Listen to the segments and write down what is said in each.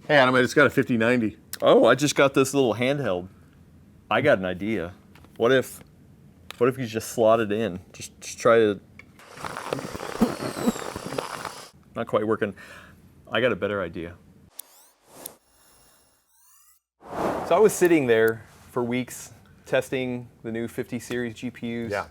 Hey Adam, I just got a 5090. Oh, I just got this little handheld. I got an idea. What if you just slot it in? Just try to. Not quite working. I got a better idea. So I was sitting there for weeks testing the new 50 series GPUs. Yeah.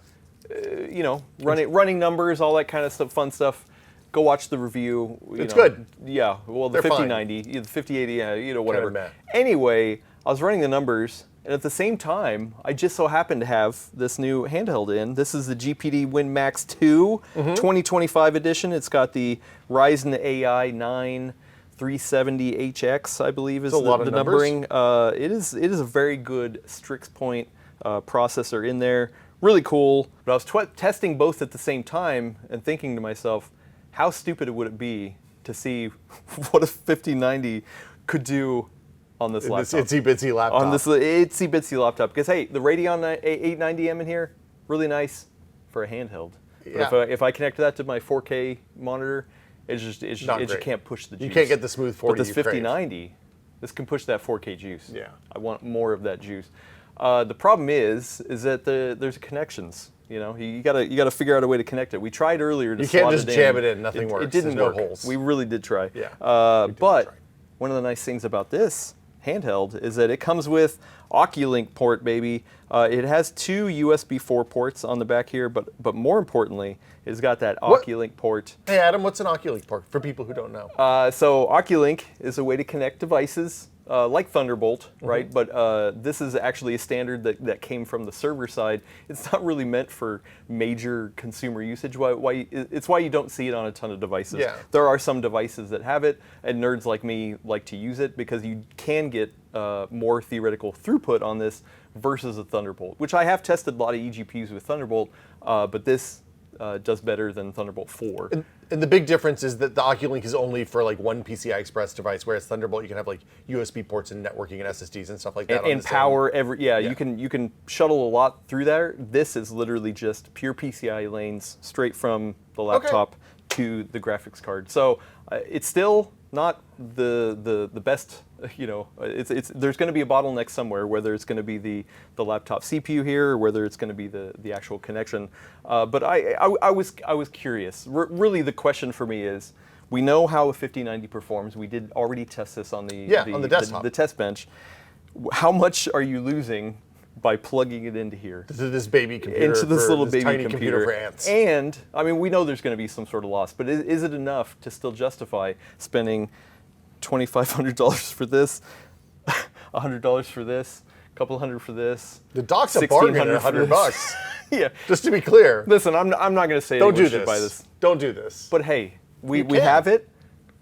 You know, running numbers, all that kind of stuff, fun stuff. Go watch the review. It's good. Yeah, well, the They're 5090, the 5080, you know, whatever. Kinda Anyway, I was running the numbers, and at the same time, I just so happened to have this new handheld in. This is the GPD Win Max 2 2025 edition. It's got the Ryzen AI 370HX, I believe is the numbering. It is a very good Strix Point processor in there. Really cool. But I was testing both at the same time and thinking to myself, how stupid would it be to see what a 5090 could do on this laptop? This itsy bitsy laptop. On this itsy bitsy laptop. Because hey, the Radeon 890M in here, really nice for a handheld. Yeah. But if I connect that to my 4K monitor, it just can't push the juice. You can't get the smooth 40. But this 5090, this can push that 4K juice. Yeah. I want more of that juice. The problem is that there's connections. You know, you gotta figure out a way to connect it. We tried earlier to You slot can't just it jam it in. Nothing works. It didn't There's work. no holes. We really did try. Yeah. But one of the nice things about this handheld is that it comes with Oculink port, baby. It has two USB 4 ports on the back here, but more importantly, it's got that Oculink port. Hey Adam, what's an Oculink port for people who don't know? So Oculink is a way to connect devices like Thunderbolt, right? But this is actually a standard that came from the server side. It's not really meant for major consumer usage. It's why you don't see it on a ton of devices. Yeah. There are some devices that have it, and nerds like me like to use it because you can get more theoretical throughput on this versus a Thunderbolt, which I have tested a lot of eGPUs with Thunderbolt, but this does better than Thunderbolt 4. And the big difference is that the Oculink is only for like one PCI Express device, whereas Thunderbolt you can have like USB ports and networking and SSDs and stuff like that. And power you can shuttle a lot through there. This is literally just pure PCI lanes straight from the laptop to the graphics card. So it's still not the best. You know, there's going to be a bottleneck somewhere, whether it's going to be the laptop CPU here or whether it's going to be the actual connection. But I was curious. Really, the question for me is, we know how a 5090 performs. We did already test this on the desktop, the test bench. How much are you losing by plugging it into here? To this baby computer. Into this little baby tiny computer for ants. And I mean, we know there's going to be some sort of loss, but is it enough to still justify spending $2,500 for this, $100 for this, a couple hundred for this? The dock's a bargain at $100. Yeah. Just to be clear. Listen, I'm not going to say don't do should buy this. Don't do this. But hey, we have it,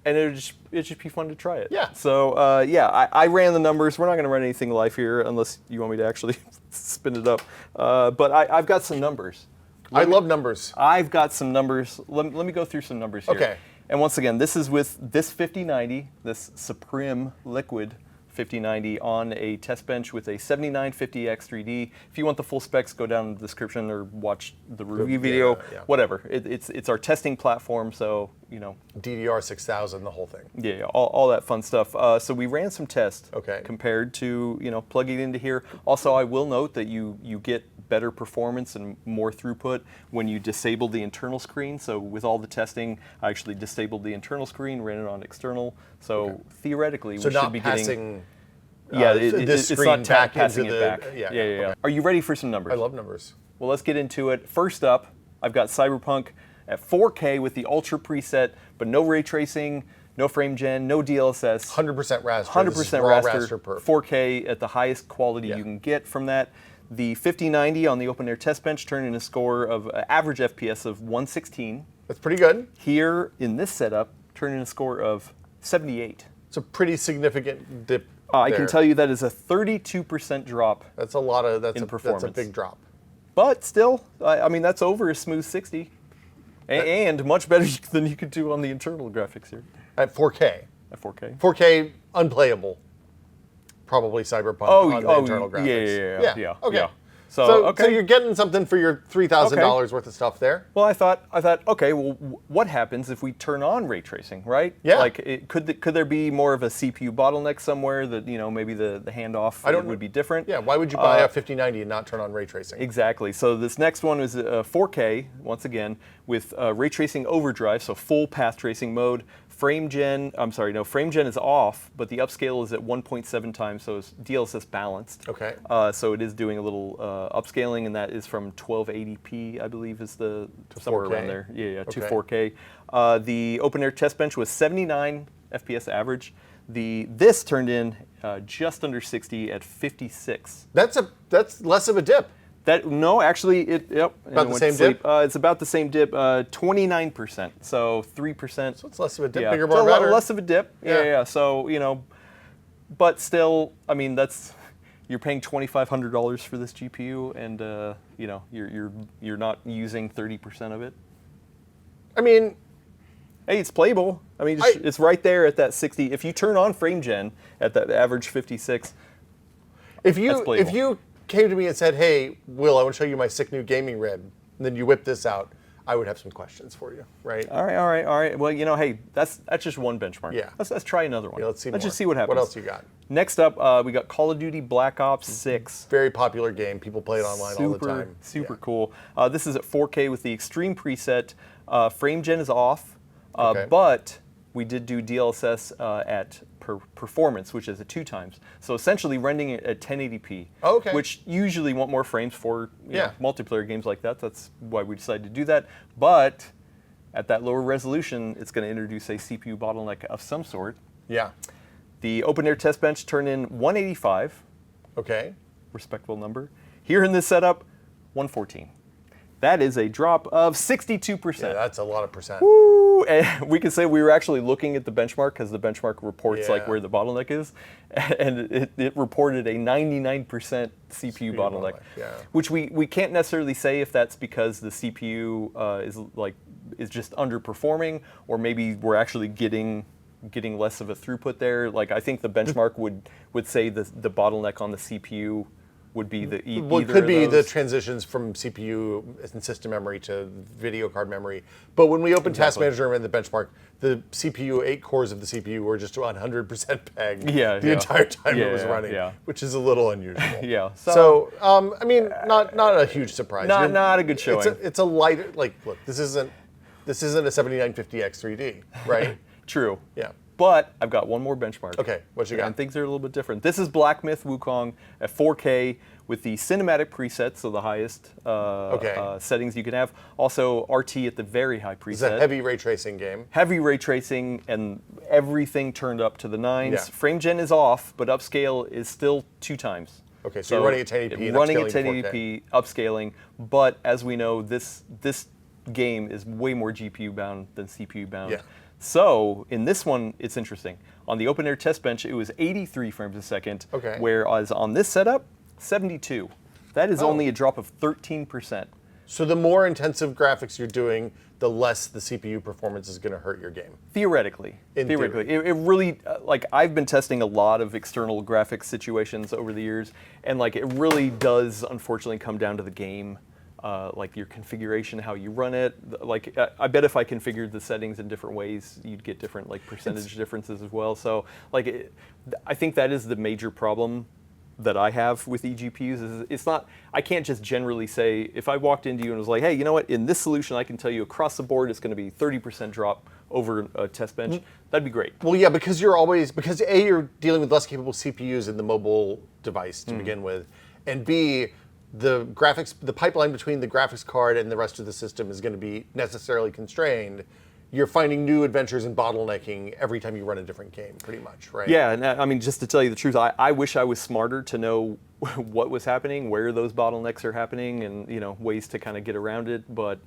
and it'd just be fun to try it. Yeah. So I ran the numbers. We're not going to run anything live here unless you want me to actually spin it up. But I've got some numbers. I love numbers. I've got some numbers. Let me go through some numbers here. Okay. And once again, this is with this 5090, this Suprim Liquid 5090 on a test bench with a 7950X3D. If you want the full specs, go down in the description or watch the review video, whatever. It's our testing platform, so, you know. DDR6000, the whole thing. Yeah, all that fun stuff. So we ran some tests compared to, you know, plugging it into here. Also, I will note that you get better performance and more throughput when you disable the internal screen. So with all the testing, I actually disabled the internal screen, ran it on external. So theoretically, we should be getting. It's not passing it back. Yeah. Are you ready for some numbers? I love numbers. Well, let's get into it. First up, I've got Cyberpunk at 4K with the Ultra preset, but no ray tracing, no frame gen, no DLSS. 100% raster. 100% raster. 4K at the highest quality you can get from that. The 5090 on the open air test bench turned in a score of average FPS of 116. That's pretty good. Here in this setup, turned in a score of 78. It's a pretty significant dip. I can tell you that is a 32% drop. That's a lot of performance. That's a big drop. But still, I mean, that's over a smooth 60. And much better than you could do on the internal graphics here. At 4K. At 4K. 4K unplayable. Probably Cyberpunk on the internal graphics. Yeah. Okay. Yeah. So you're getting something for your $3,000 worth of stuff there. Well, I thought, okay, well, what happens if we turn on ray tracing, right? Yeah. Like, could there be more of a CPU bottleneck somewhere that maybe the handoff would be different? Yeah. Why would you buy a 5090 and not turn on ray tracing? Exactly. So this next one is 4K once again with ray tracing overdrive, so full path tracing mode. Frame gen is off, but the upscale is at 1.7 times, so it's DLSS balanced. Okay. So it is doing a little upscaling, and that is from 1280p, I believe, is somewhere 4K. around there. Yeah, to Okay. 4K. The open air test bench was 79 FPS average. This turned in just under 60 at 56. That's less of a dip. Actually, about the same dip. It's about the same dip, 29%, so 3%. So it's less of a dip, Yeah, bigger, it's more, better. less of a dip. Yeah. Yeah. So but still, I mean, you're paying $2,500 for this GPU, and you're not using 30% of it. I mean, hey, it's playable. I mean, it's right there at that 60. If you turn on frame gen at that average 56, if you came to me and said, "Hey, Will, I want to show you my sick new gaming rig," and then you whip this out, I would have some questions for you, right? All right. Well, hey, that's just one benchmark. Yeah. Let's try another one. Yeah, let's just see what happens. What else you got? Next up, we got Call of Duty Black Ops 6. Very popular game. People play it online all the time. Super cool. This is at 4K with the Extreme preset. Frame gen is off, but we did do DLSS at performance, which is at 2 times. So essentially rendering it at 1080p, which usually want more frames for multiplayer games like that. That's why we decided to do that. But at that lower resolution, it's going to introduce a CPU bottleneck of some sort. Yeah. The open air test bench turned in 185. Okay. Respectable number. Here in this setup, 114. That is a drop of 62%. Yeah, that's a lot of percent. Woo! And we can say we were actually looking at the benchmark because the benchmark reports like where the bottleneck is, and it reported a 99% CPU bottleneck, which we can't necessarily say if that's because the CPU is just underperforming, or maybe we're actually getting less of a throughput there. Like, I think the benchmark would say the bottleneck on the CPU would be it could be the transitions from CPU and system memory to video card memory. But when we opened Task Manager and the benchmark, the CPU, 8 cores of the CPU were just 100% pegged the entire time it was running, which is a little unusual. Yeah. So I mean, not a huge surprise. Not a good showing. It's a lighter, look, this isn't a 7950X 3D, right? True. Yeah. But I've got one more benchmark. Okay, what you got? And things are a little bit different. This is Black Myth Wukong at 4K with the cinematic presets, so the highest settings you can have. Also RT at the very high preset. It's a heavy ray tracing game. Heavy ray tracing and everything turned up to the 9s. Yeah. Frame gen is off, but upscale is still 2 times. Okay, so you're running at 1080p and running at upscaling 1080p, upscaling. But as we know, this game is way more GPU bound than CPU bound. Yeah. So in this one, it's interesting. On the open air test bench, it was 83 frames a second, whereas on this setup, 72. That is only a drop of 13%. So the more intensive graphics you're doing, the less the CPU performance is going to hurt your game. Theoretically. It really, I've been testing a lot of external graphics situations over the years, and it really does unfortunately come down to the game. Your configuration, how you run it. I bet if I configured the settings in different ways, you'd get different percentage differences as well. So I think that is the major problem that I have with eGPUs. Is it's not, I can't just generally say, if I walked into you and was like, hey, you know what, in this solution I can tell you across the board it's going to be 30% drop over a test bench. That'd be great. Well, yeah, because you're dealing with less capable CPUs in the mobile device to begin with, and B, the pipeline between the graphics card and the rest of the system is going to be necessarily constrained. You're finding new adventures in bottlenecking every time you run a different game, pretty much, right? Yeah, and I mean, just to tell you the truth, I wish I was smarter to know what was happening, where those bottlenecks are happening, and ways to kind of get around it. But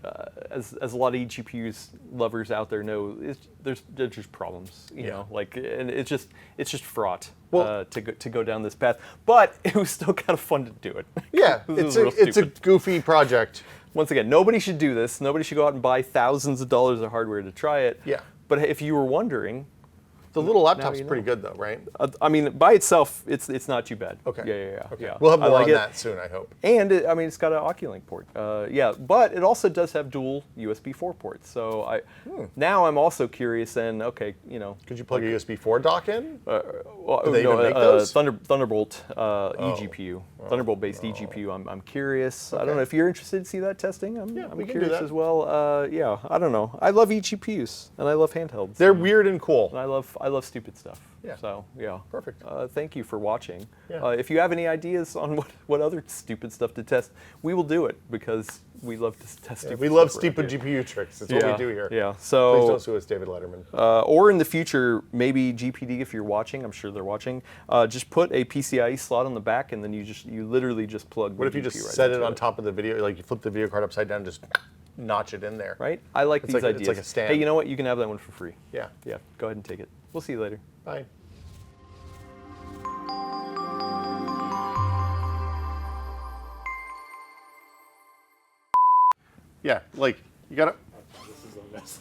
as a lot of eGPUs lovers out there know, there's just problems, you know, and it's just fraught to go down this path. But it was still kind of fun to do it. Yeah, it's a goofy project. Once again, nobody should do this. Nobody should go out and buy thousands of dollars of hardware to try it. Yeah. But if you were wondering, The little laptop's you know. pretty good though, right? I mean, by itself, it's not too bad. Okay. Yeah. Okay. Yeah. We'll have I more like on it. that soon, I hope. And I mean, it's got an Oculink port. Yeah, but it also does have dual USB 4 ports. So now I'm also curious. And okay, you know, Could you plug a USB 4 dock in? well, Do they even make those? Thunderbolt eGPU, Thunderbolt-based eGPU. I'm curious. I don't know if you're interested to see that testing. I'm we can do curious that. as well. Yeah, I don't know. I love eGPUs and I love handhelds. They're weird and cool. And I love stupid stuff. Yeah. So yeah. Perfect. Thank you for watching. Yeah. If you have any ideas on what other stupid stuff to test, we will do it because we love to test stupid We love stuff around stupid here. GPU tricks. That's what we do here. Yeah. Please So don't sue us, David Letterman. or in the future, maybe GPD, if you're watching, I'm sure they're watching, just put a PCIe slot on the back, and then you literally just plug. What if you just set it on top of the video, like you flip the video card upside down, and just notch it in there? Right? I like It's these like- ideas. it's like a stand. Hey, you know what? You can have that one for free. Yeah. Yeah. Go ahead and take it. We'll see you later. Bye. Yeah, like you gotta. This is a mess.